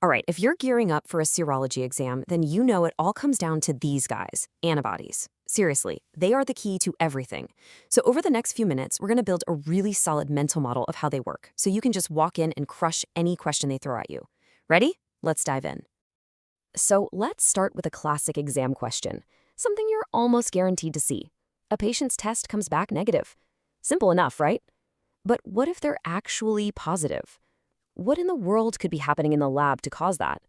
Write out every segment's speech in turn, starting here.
All right, if you're gearing up for a serology exam, then you know it all comes down to these guys, antibodies. Seriously, they are the key to everything. So over the next few minutes, we're going to build a really solid mental model of how they work, so you can just walk in and crush any question they throw at you. Ready? Let's dive in. So let's start with a classic exam question, something you're almost guaranteed to see. A patient's test comes back negative. Simple enough, right? But what if they're actually positive? What in the world could be happening in the lab to cause that?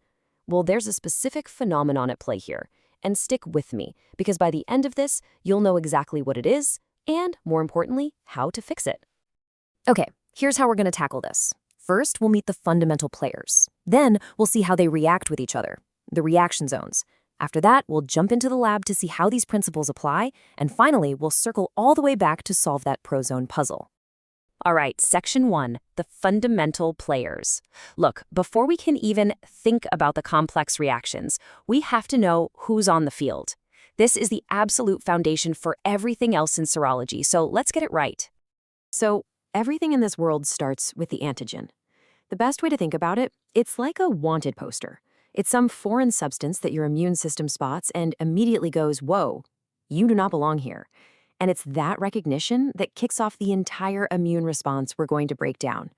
Well, there's a specific phenomenon at play here. And stick with me, because by the end of this, you'll know exactly what it is, and, more importantly, how to fix it. Okay, here's how we're going to tackle this. First, we'll meet the fundamental players. Then, we'll see how they react with each other, the reaction zones. After that, we'll jump into the lab to see how these principles apply, and finally, we'll circle all the way back to solve that prozone puzzle. All right, section 1, the fundamental players. Look, before we can even think about the complex reactions, we have to know who's on the field. This is the absolute foundation for everything else in serology, so let's get it right. So, everything in this world starts with the antigen. The best way to think about it, it's like a wanted poster. It's some foreign substance that your immune system spots and immediately goes, whoa, you do not belong here. And it's that recognition that kicks off the entire immune response we're going to break down.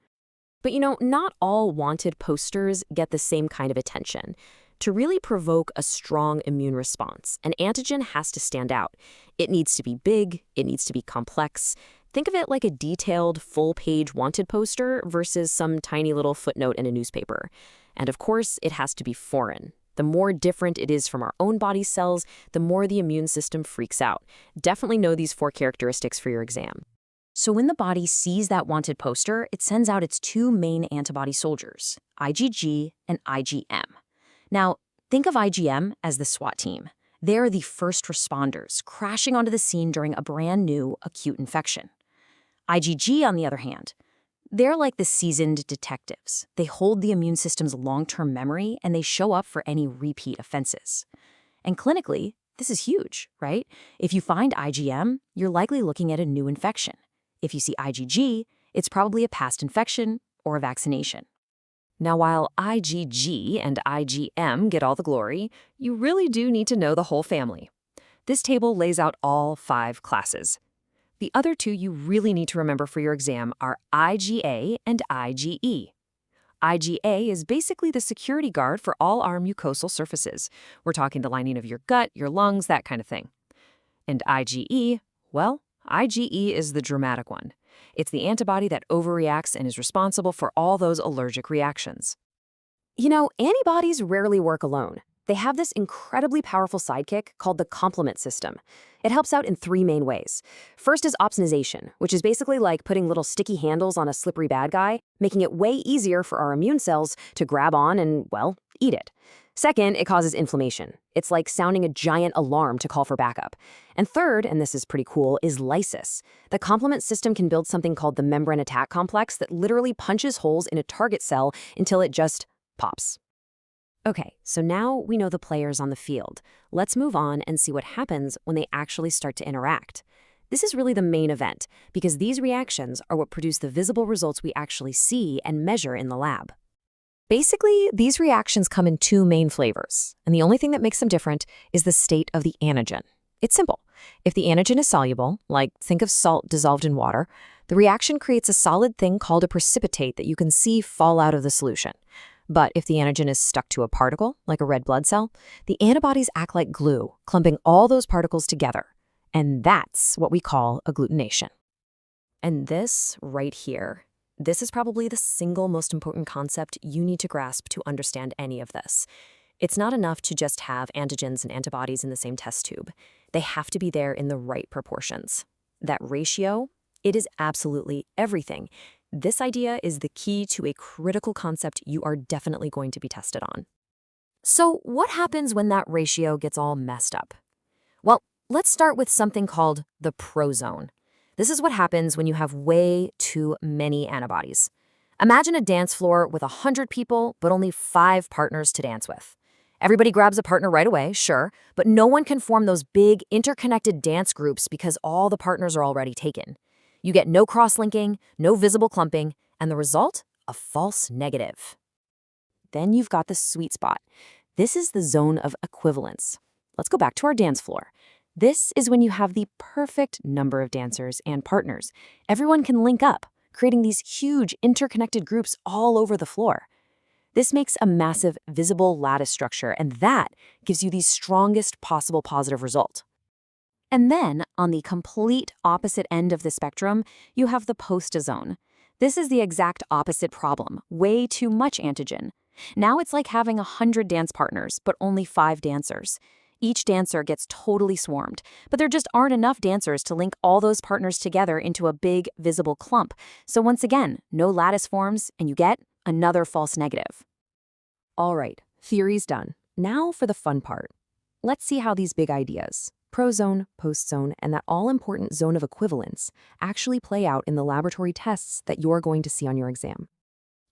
But not all wanted posters get the same kind of attention. To really provoke a strong immune response, an antigen has to stand out. It needs to be big, it needs to be complex. Think of it like a detailed, full-page wanted poster versus some tiny little footnote in a newspaper. And of course, it has to be foreign. The more different it is from our own body cells, the more the immune system freaks out. Definitely know these 4 characteristics for your exam. So when the body sees that wanted poster, it sends out its 2 main antibody soldiers, IgG and IgM. Now, think of IgM as the SWAT team. They're the first responders, crashing onto the scene during a brand new acute infection. IgG, on the other hand, they're like the seasoned detectives. They hold the immune system's long-term memory, and they show up for any repeat offenses. And clinically, this is huge, right? If you find IgM, you're likely looking at a new infection. If you see IgG, it's probably a past infection or a vaccination. Now, while IgG and IgM get all the glory, you really do need to know the whole family. This table lays out all 5 classes. The other 2 you really need to remember for your exam are IgA and IgE. IgA is basically the security guard for all our mucosal surfaces. We're talking the lining of your gut, your lungs, that kind of thing. And IgE, well, IgE is the dramatic one. It's the antibody that overreacts and is responsible for all those allergic reactions. Antibodies rarely work alone. They have this incredibly powerful sidekick called the complement system. It helps out in 3 main ways. First is opsonization, which is basically like putting little sticky handles on a slippery bad guy, making it way easier for our immune cells to grab on and, well, eat it. Second, it causes inflammation. It's like sounding a giant alarm to call for backup. And third, and this is pretty cool, is lysis. The complement system can build something called the membrane attack complex that literally punches holes in a target cell until it just pops. Okay, so now we know the players on the field. Let's move on and see what happens when they actually start to interact. This is really the main event, because these reactions are what produce the visible results we actually see and measure in the lab. Basically, these reactions come in 2 main flavors, and the only thing that makes them different is the state of the antigen. It's simple. If the antigen is soluble, like think of salt dissolved in water, the reaction creates a solid thing called a precipitate that you can see fall out of the solution. But if the antigen is stuck to a particle, like a red blood cell, the antibodies act like glue, clumping all those particles together. And that's what we call agglutination. And this right here, this is probably the single most important concept you need to grasp to understand any of this. It's not enough to just have antigens and antibodies in the same test tube. They have to be there in the right proportions. That ratio, it is absolutely everything. This idea is the key to a critical concept you are definitely going to be tested on. So what happens when that ratio gets all messed up? Well, let's start with something called the prozone. This is what happens when you have way too many antibodies. Imagine a dance floor with 100 people, but only 5 partners to dance with. Everybody grabs a partner right away, sure, but no one can form those big interconnected dance groups because all the partners are already taken. You get no cross-linking, no visible clumping, and the result? A false negative. then you've got the sweet spot. This is the zone of equivalence. Let's go back to our dance floor. This is when you have the perfect number of dancers and partners. Everyone can link up, creating these huge interconnected groups all over the floor. This makes a massive visible lattice structure, and that gives you the strongest possible positive result. And then, on the complete opposite end of the spectrum, you have the post-zone. This is the exact opposite problem, way too much antigen. Now it's like having 100 dance partners, but only 5 dancers. Each dancer gets totally swarmed, but there just aren't enough dancers to link all those partners together into a big, visible clump. So once again, no lattice forms, and you get another false negative. All right, theory's done. Now for the fun part. Let's see how these big ideas, prozone, postzone, and that all-important zone of equivalence, actually play out in the laboratory tests that you're going to see on your exam.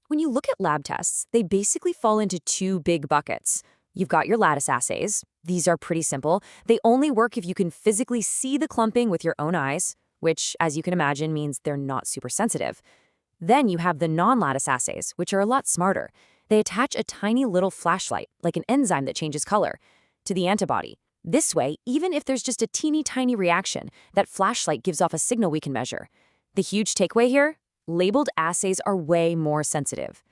When you look at lab tests, they basically fall into 2 big buckets. You've got your lattice assays. These are pretty simple. They only work if you can physically see the clumping with your own eyes, which, as you can imagine, means they're not super sensitive. Then you have the non-lattice assays, which are a lot smarter. They attach a tiny little flashlight, like an enzyme that changes color, to the antibody. This way, even if there's just a teeny tiny reaction, that flashlight gives off a signal we can measure. The huge takeaway here? Labeled assays are way more sensitive.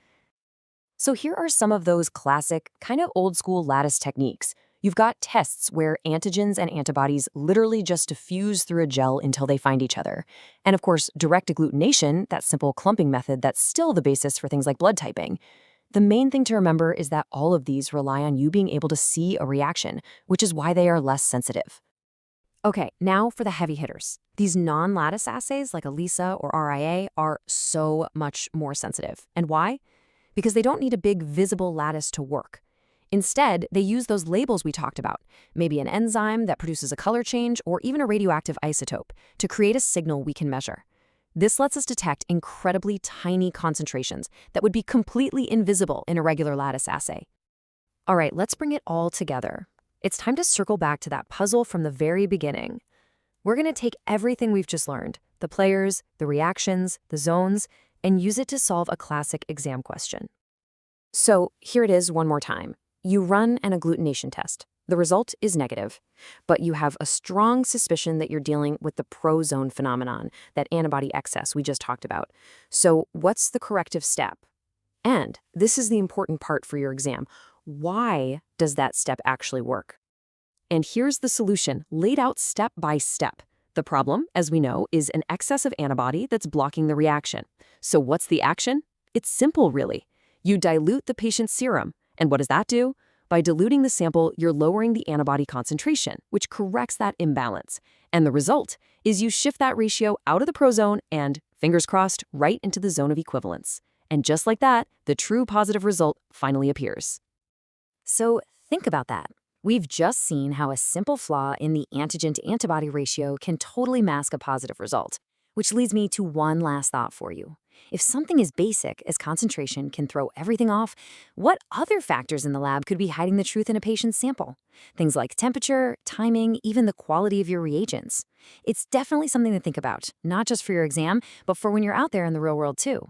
So here are some of those classic, kind of old-school lattice techniques. You've got tests where antigens and antibodies literally just diffuse through a gel until they find each other. And of course, direct agglutination, that simple clumping method that's still the basis for things like blood typing. The main thing to remember is that all of these rely on you being able to see a reaction, which is why they are less sensitive. Okay, now for the heavy hitters. These non-lattice assays like ELISA or RIA are so much more sensitive. And why? Because they don't need a big visible lattice to work. Instead, they use those labels we talked about, maybe an enzyme that produces a color change or even a radioactive isotope, to create a signal we can measure. This lets us detect incredibly tiny concentrations that would be completely invisible in a regular lattice assay. All right, let's bring it all together. It's time to circle back to that puzzle from the very beginning. We're going to take everything we've just learned, the players, the reactions, the zones, and use it to solve a classic exam question. So here it is one more time. You run an agglutination test. The result is negative, but you have a strong suspicion that you're dealing with the prozone phenomenon, that antibody excess we just talked about. So what's the corrective step? And this is the important part for your exam. Why does that step actually work? And here's the solution, laid out step by step. The problem, as we know, is an excess of antibody that's blocking the reaction. So what's the action? It's simple, really. You dilute the patient's serum. And what does that do? By diluting the sample, you're lowering the antibody concentration, which corrects that imbalance. And the result is you shift that ratio out of the prozone and, fingers crossed, right into the zone of equivalence. And just like that, the true positive result finally appears. So think about that. We've just seen how a simple flaw in the antigen-to-antibody ratio can totally mask a positive result, which leads me to one last thought for you. If something as basic as concentration can throw everything off, what other factors in the lab could be hiding the truth in a patient's sample? Things like temperature, timing, even the quality of your reagents. It's definitely something to think about, not just for your exam, but for when you're out there in the real world too.